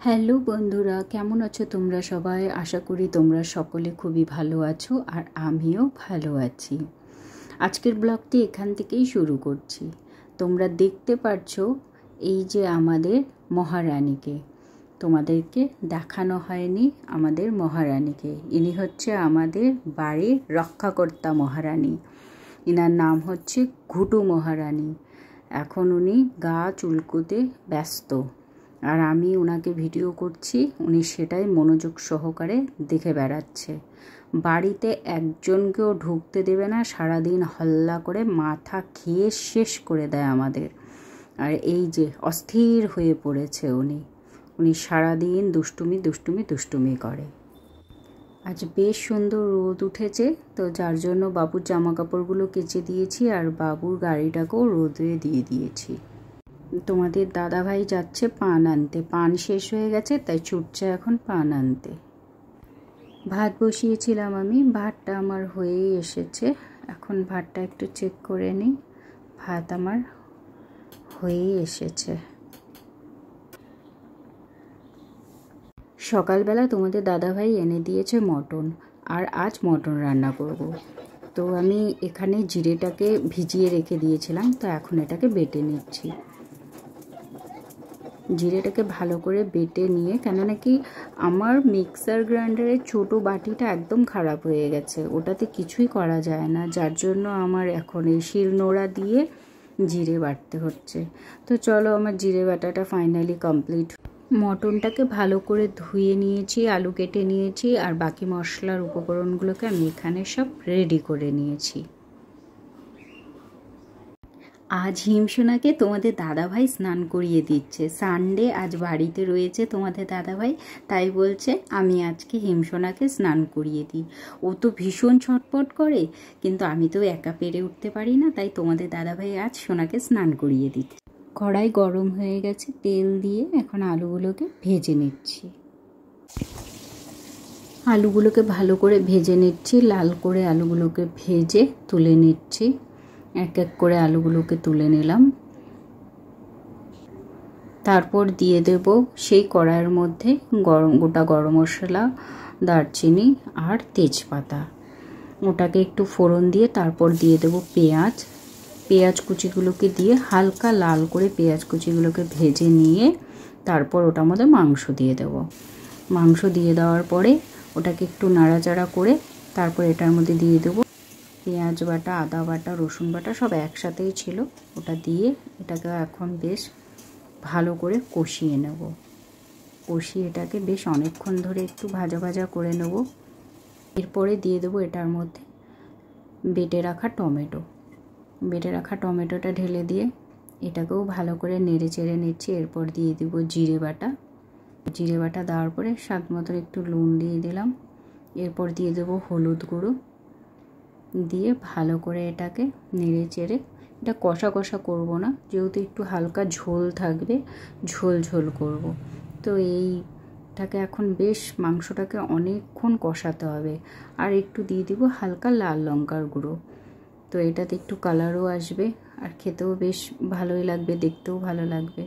Hello বন্ধুরা, কেমন আছো তোমরা সবাই? আশা করি তোমরা সকলে খুবই ভালো আছো আর আমিও ভালো আছি। আজকের ব্লগটি এখান থেকেই শুরু করছি। তোমরা দেখতে পারছো এই যে আমাদের মহারানীকে, তোমাদেরকে দেখানো হয়নি আমাদের মহারানীকে। ইনি হচ্ছে আমাদের বাড়ির রক্ষাকর্তা মহারানী। ইনার নাম হচ্ছে ঘুটু মহারানী। এখন উনি গা চুলকোতে ব্যস্ত, আর আমি ওনাকে ভিডিও করছি, উনি সেটাই মনোযোগ সহকারে দেখে বেড়াচ্ছে। বাড়িতে একজনকেও ঢুকতে দেবে না, সারাদিন হল্লা করে মাথা খেয়ে শেষ করে দেয় আমাদের। আর এই যে অস্থির হয়ে পড়েছে উনি সারাদিন দুষ্টুমি দুষ্টুমি দুষ্টুমি করে। আজ বেশ সুন্দর রোদ উঠেছে, তো যার জন্য বাবুর জামা কাপড়গুলো কেচে দিয়েছি আর বাবুর গাড়িটাকেও রোদে দিয়ে দিয়েছি। তোমাদের দাদাভাই যাচ্ছে পান আনতে, পান শেষ হয়ে গেছে তাই ছুটছে এখন পান আনতে। ভাত বসিয়েছিলাম আমি, ভাতটা আমার হয়েই এসেছে। এখন ভাতটা একটু চেক করে নিই, ভাত আমার হয়েই এসেছে। সকালবেলা তোমাদের দাদাভাই এনে দিয়েছে মটন, আর আজ মটন রান্না করব। তো আমি এখানে জিরেটাকে ভিজিয়ে রেখে দিয়েছিলাম, তো এখন এটাকে বেটে নিচ্ছি। জিরেটাকে ভালো করে বেটে নিয়ে, কেননা কি আমার মিক্সার গ্রাইন্ডারের ছোটো বাটিটা একদম খারাপ হয়ে গেছে, ওটাতে কিছুই করা যায় না, যার জন্য আমার এখন এই শিলনোড়া দিয়ে জিরে বাটতে হচ্ছে। তো চলো, আমার জিরে বাটাটা ফাইনালি কমপ্লিট। মটনটাকে ভালো করে ধুয়ে নিয়েছি, আলু কেটে নিয়েছি, আর বাকি মশলার উপকরণগুলোকে আমি এখানে সব রেডি করে নিয়েছি। আজ হিমসোনাকে তোমাদের দাদাভাই স্নান করিয়ে দিচ্ছে। সানডে, আজ বাড়িতে রয়েছে তোমাদের দাদাভাই, তাই বলছে আমি আজকে হিমসোনাকে স্নান করিয়ে দিই। ও তো ভীষণ ছটপট করে, কিন্তু আমি তো একা পেরে উঠতে পারি না, তাই তোমাদের দাদাভাই আজ সোনাকে স্নান করিয়ে দিচ্ছে। কড়াই গরম হয়ে গেছে, তেল দিয়ে এখন আলুগুলোকে ভেজে নিচ্ছি। আলুগুলোকে ভালো করে ভেজে নিচ্ছি, লাল করে আলুগুলোকে ভেজে তুলে নিচ্ছি। এক এক করে আলুগুলোকে তুলে নিলাম। তারপর দিয়ে দেব সেই কড়াইয়ের মধ্যে গোটা গরম মশলা, দারচিনি আর তেজপাতা। ওটাকে একটু ফোড়ন দিয়ে তারপর দিয়ে দেব পেঁয়াজ কুচিগুলোকে দিয়ে হালকা লাল করে পেঁয়াজ কুচিগুলোকে ভেজে নিয়ে তারপর ওটার মধ্যে মাংস দিয়ে দেব। মাংস দিয়ে দেওয়ার পরে ওটাকে একটু নাড়াচাড়া করে তারপর এটার মধ্যে দিয়ে দেবো পেঁয়াজ বাটা, আদা বাটা, রসুন বাটা সব একসাথেই ছিল, ওটা দিয়ে এটাকে এখন বেশ ভালো করে কষিয়ে নেব। কষিয়ে এটাকে বেশ অনেকক্ষণ ধরে একটু ভাজা ভাজা করে নেব। এরপরে দিয়ে দেবো এটার মধ্যে বেটে রাখা টমেটোটা ঢেলে দিয়ে এটাকেও ভালো করে নেড়ে চেড়ে নিচ্ছি। এরপর দিয়ে দেবো জিরে বাটা দেওয়ার পরে স্বাদ মতো একটু নুন দিয়ে দিলাম। এরপর দিয়ে দেবো হলুদ গুঁড়ো দিয়ে ভালো করে এটাকে নেড়ে চেড়ে, এটা কষা কষা করব না, যেহেতু একটু হালকা ঝোল থাকবে, ঝোল করব। তো এইটাকে এখন বেশ মাংসটাকে অনেকক্ষণ কষাতে হবে। আর একটু দিয়ে দিব হালকা লাল লঙ্কার গুঁড়ো, তো এটাতে একটু কালারও আসবে আর খেতেও বেশ ভালোই লাগবে, দেখতেও ভালো লাগবে।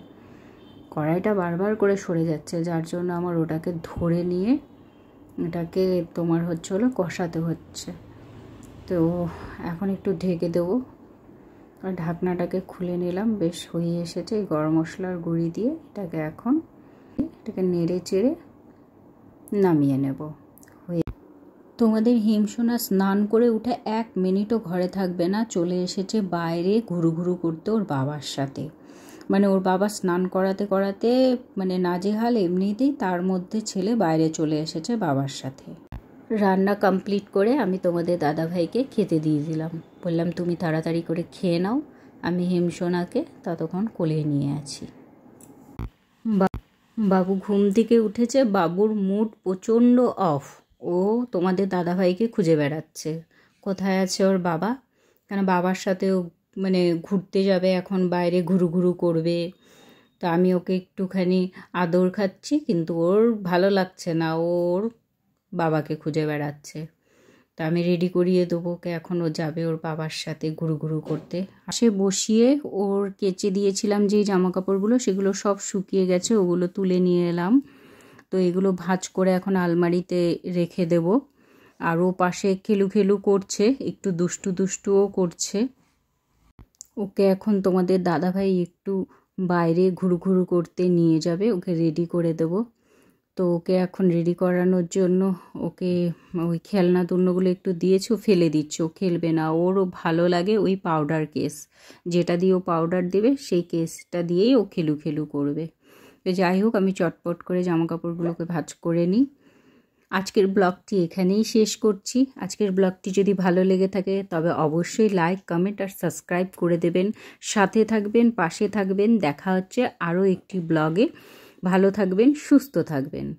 কড়াইটা বারবার করে সরে যাচ্ছে, যার জন্য আমার ওটাকে ধরে নিয়ে এটাকে তোমার হলো কষাতে হচ্ছে। তো এখন একটু ঢেকে দেবো, আর ঢাকনাটাকে খুলে নিলাম। বেশ হয়ে এসেছে। গরম মশলার গুঁড়ি দিয়ে এটাকে নেড়ে চেড়ে নামিয়ে নেব। তোমাদের হিমসোনা স্নান করে উঠে 1 মিনিটও ঘরে থাকবে না, চলে এসেছে বাইরে ঘুরু করতে ওর বাবার সাথে। মানে ওর বাবা স্নান করাতে করাতে মানে নাজেহাল এমনিতেই, তার মধ্যে ছেলে বাইরে চলে এসেছে বাবার সাথে। রান্না কমপ্লিট করে আমি তোমাদের দাদাভাইকে খেতে দিয়ে দিলাম, বললাম তুমি তাড়াতাড়ি করে খেয়ে নাও, আমি হিমসোনাকে ততক্ষণ কোলে নিয়ে আছি। বাবু ঘুম থেকে উঠেছে, বাবুর মুড প্রচণ্ড অফ। ও তোমাদের দাদাভাইকে খুঁজে বেড়াচ্ছে, কোথায় আছে ওর বাবা, কেন বাবার সাথেও মানে ঘুরতে যাবে, এখন বাইরে ঘুরু করবে। তো আমি ওকে একটুখানি আদর খাচ্ছি, কিন্তু ওর ভালো লাগছে না, ওর বাবাকে খুঁজে বেড়াচ্ছে। তা আমি রেডি করিয়ে দেবো ওকে, এখন ও যাবে ওর বাবার সাথে ঘুরু করতে। সে বসিয়ে ওর কেচে দিয়েছিলাম যেই জামা কাপড়গুলো, সেগুলো সব শুকিয়ে গেছে, ওগুলো তুলে নিয়ে এলাম। তো এগুলো ভাঁজ করে এখন আলমারিতে রেখে দেব। আর ও পাশে খেলু খেলু করছে, একটু দুষ্টুও করছে। ওকে এখন তোমাদের দাদাভাই একটু বাইরে ঘুরু করতে নিয়ে যাবে, ওকে রেডি করে দেব। তো ওকে এখন রেডি করানোর জন্য ওকে ওই খেলনাগুলো একটু দিয়েছি, ও ফেলে দিচ্ছে, ও খেলবে না। ওরও ভালো লাগে ওই পাউডার কেস, যেটা দিয়ে ও পাউডার দেবে সেই কেসটা দিয়েই ও খেলু করবে। তো যাই হোক, আমি চটপট করে জামা কাপড়গুলোকে ভাঁজ করে নিই। আজকের ব্লগটি এখানেই শেষ করছি। আজকের ব্লগটি যদি ভালো লেগে থাকে তবে অবশ্যই লাইক, কমেন্ট আর সাবস্ক্রাইব করে দেবেন। সাথে থাকবেন, পাশে থাকবেন। দেখা হচ্ছে আরও একটি ব্লগে। ভালো থাকবেন, সুস্থ থাকবেন।